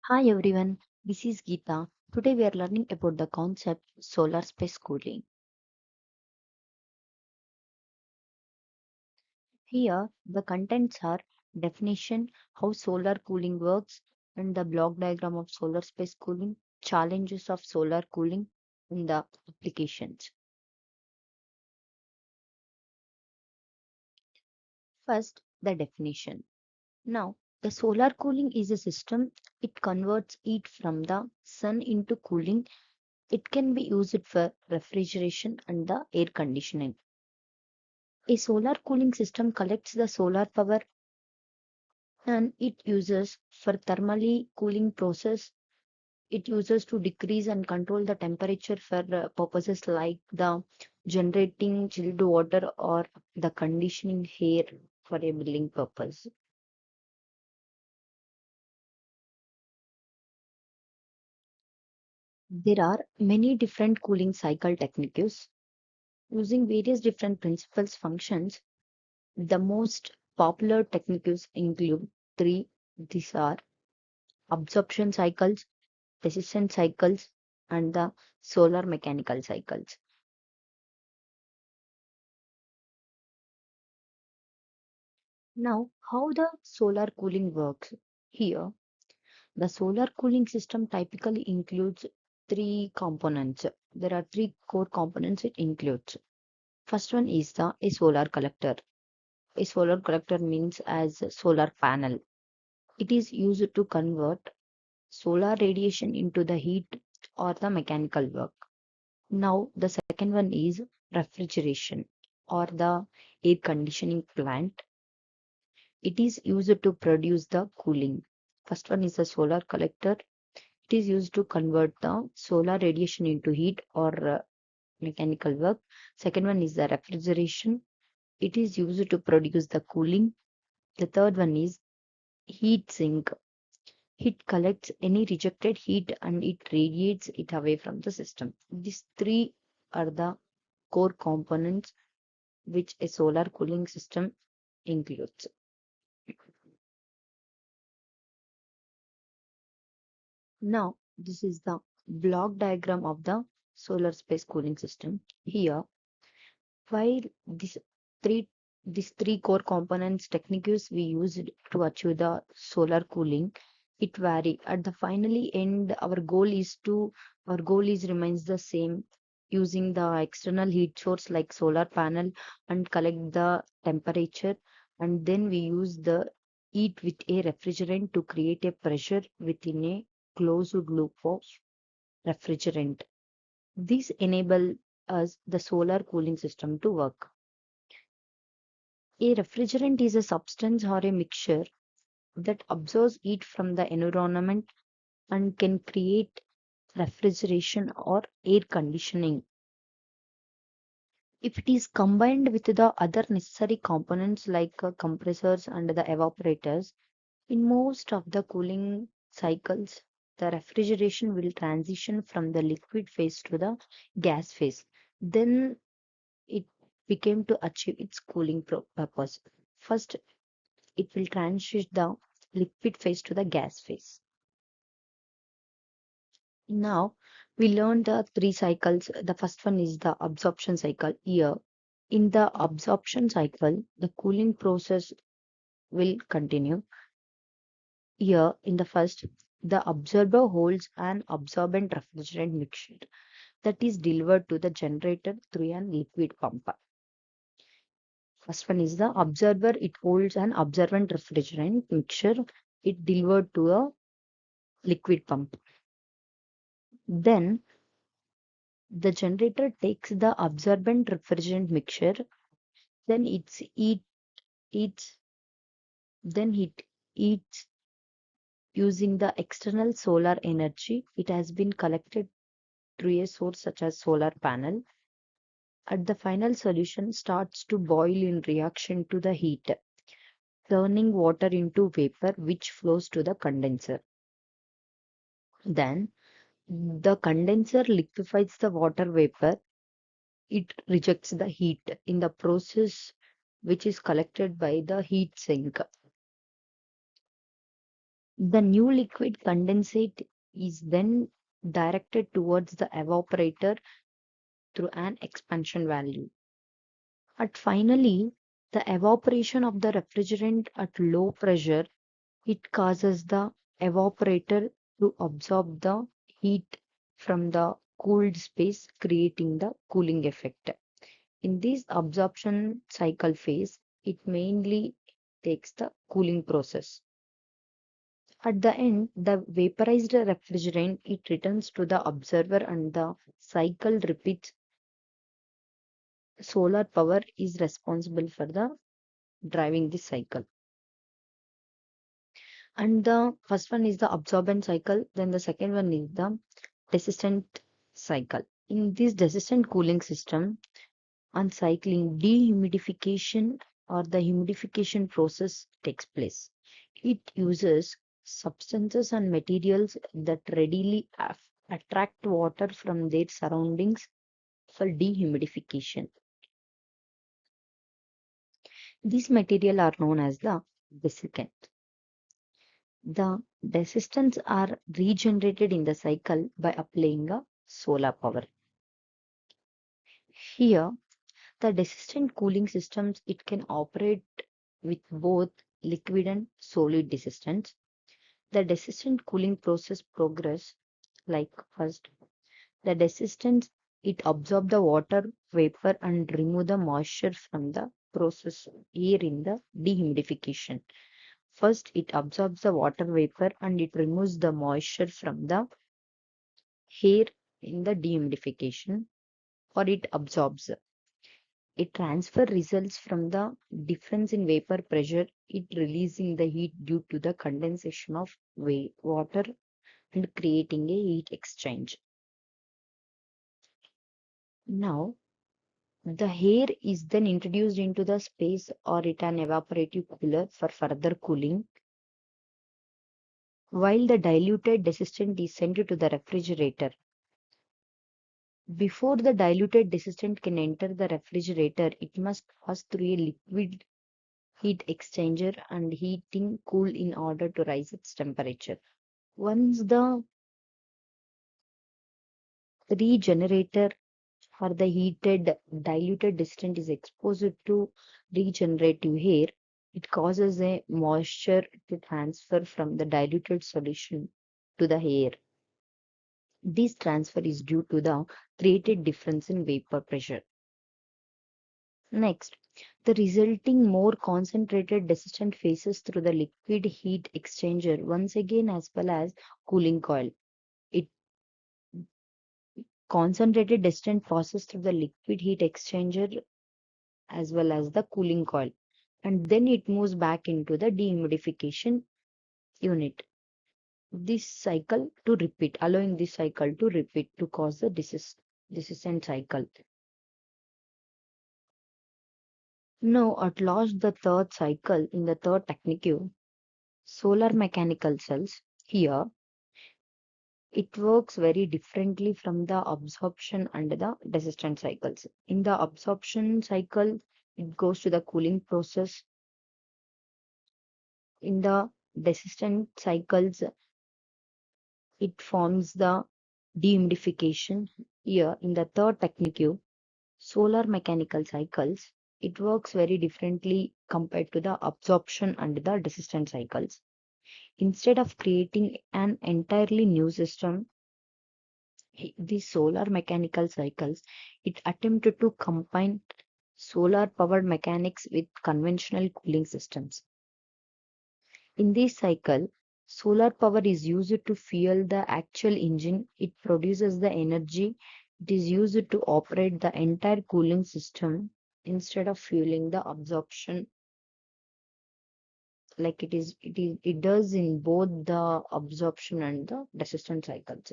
Hi everyone, this is Geeta. Today we are learning about the concept solar space cooling. Here the contents are definition, how solar cooling works, and the block diagram of solar space cooling, challenges of solar cooling, and the applications. First, the definition. Now, the solar cooling is a system. It converts heat from the sun into cooling. It can be used for refrigeration and the air conditioning. A solar cooling system collects the solar power and it uses for thermally cooling process. It uses to decrease and control the temperature for purposes like the generating chilled water or the conditioning air for a building purpose. There are many different cooling cycle techniques using various different principles functions. The most popular techniques include three. These are absorption cycles, resistance cycles, and the solar mechanical cycles. Now, how the solar cooling works? Here, the solar cooling system typically includes three components. There are three core components it includes. First one is a solar collector. A solar collector means as a solar panel. It is used to convert solar radiation into the heat or the mechanical work. Now, the second one is refrigeration or the air conditioning plant. It is used to produce the cooling. First one is the solar collector. It is used to convert the solar radiation into heat or mechanical work. Second one is the refrigeration. It is used to produce the cooling. The third one is heat sink. It collects any rejected heat and it radiates it away from the system. These three are the core components which a solar cooling system includes. Now, this is the block diagram of the solar space cooling system. Here, while three these three core components techniques we used to achieve the solar cooling, it vary. At the finally end, our goal is remains the same using the external heat source like solar panel and collect the temperature, and then we use the heat with a refrigerant to create a pressure within a closed loop of refrigerant. This enable us the solar cooling system to work. A refrigerant is a substance or a mixture that absorbs heat from the environment and can create refrigeration or air conditioning. If it is combined with the other necessary components like compressors and the evaporators, in most of the cooling cycles, the refrigeration will transition from the liquid phase to the gas phase. Then it became to achieve its cooling purpose. First, it will transition the liquid phase to the gas phase. Now, we learned the three cycles. The first one is the absorption cycle. Here, in the absorption cycle, the cooling process will continue. Here, in the first, the absorber holds an absorbent refrigerant mixture that is delivered to the generator through a liquid pump. First one is the absorber. It holds an absorbent refrigerant mixture. It delivered to a liquid pump. Then the generator takes the absorbent refrigerant mixture. Then eats then it eats using the external solar energy. It has been collected through a source such as solar panel. At the final solution starts to boil in reaction to the heat, turning water into vapor which flows to the condenser. Then the condenser liquefies the water vapor. It rejects the heat in the process which is collected by the heat sink. The new liquid condensate is then directed towards the evaporator through an expansion valve. At finally, the evaporation of the refrigerant at low pressure, it causes the evaporator to absorb the heat from the cooled space, creating the cooling effect. In this absorption cycle phase, it mainly takes the cooling process. At the end, the vaporized refrigerant it returns to the observer and the cycle repeats. Solar power is responsible for the driving this cycle. And the first one is the absorbent cycle, then the second one is the descent cycle. In this descent cooling system, on cycling, dehumidification or the humidification process takes place. It uses substances and materials that readily attract water from their surroundings for dehumidification. These materials are known as the desiccant. The desistants are regenerated in the cycle by applying a solar power. Here, the desistant cooling systems it can operate with both liquid and solid desistants. The desistant cooling process progress like first the desistants it absorb the water vapor and remove the moisture from the process air in the dehumidification. First, it absorbs the water vapor and it removes the moisture from the air in the dehumidification, or it absorbs. It transfer results from the difference in vapor pressure, it releasing the heat due to the condensation of water and creating a heat exchange. Now, the air is then introduced into the space or it an evaporative cooler for further cooling, while the diluted desistant is sent to the refrigerator. Before the diluted desistant can enter the refrigerator, it must pass through a liquid heat exchanger and heating cool in order to rise its temperature. Once the regenerator for the heated diluted desistant is exposed to regenerative air, it causes a moisture to transfer from the diluted solution to the air. This transfer is due to the created difference in vapor pressure. Next, the resulting more concentrated desistant passes through the liquid heat exchanger once again as well as cooling coil. It concentrated desistant passes through the liquid heat exchanger as well as the cooling coil, and then it moves back into the dehumidification unit. This cycle to repeat, allowing this cycle to repeat to cause the descent cycle. Now, at last, the third cycle in the third technique, solar mechanical cells. Here, it works very differently from the absorption and the desistant cycles. In the absorption cycle, it goes to the cooling process. In the desistant cycles, it forms the dehumidification. Here, in the third technique, solar mechanical cycles, it works very differently compared to the absorption and the desistant cycles. Instead of creating an entirely new system, the solar mechanical cycles, it attempted to combine solar powered mechanics with conventional cooling systems. In this cycle, solar power is used to fuel the actual engine. It produces the energy. It is used to operate the entire cooling system instead of fueling the absorption like it does in both the absorption and the desistant cycles.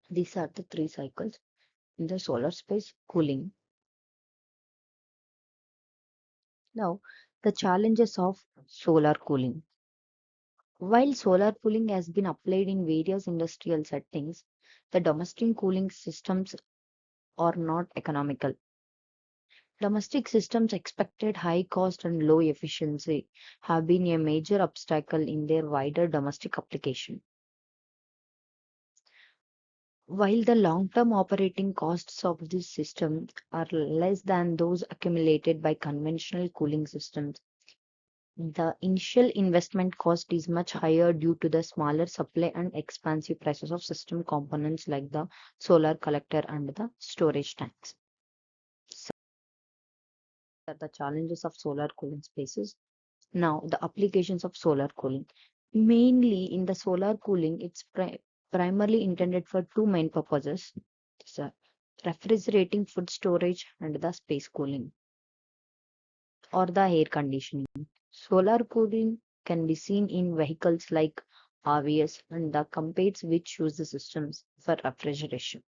These are the three cycles in the solar space cooling. Now, the challenges of solar cooling. While solar cooling has been applied in various industrial settings, the domestic cooling systems are not economical. Domestic systems expected high cost and low efficiency have been a major obstacle in their wider domestic application. While the long-term operating costs of this system are less than those accumulated by conventional cooling systems, the initial investment cost is much higher due to the smaller supply and expensive prices of system components like the solar collector and the storage tanks. So are the challenges of solar cooling spaces. Now, the applications of solar cooling. Mainly in the solar cooling, it's primarily intended for two main purposes. So, refrigerating food storage and the space cooling or the air conditioning. Solar cooling can be seen in vehicles like RVs and the companies which use the systems for refrigeration.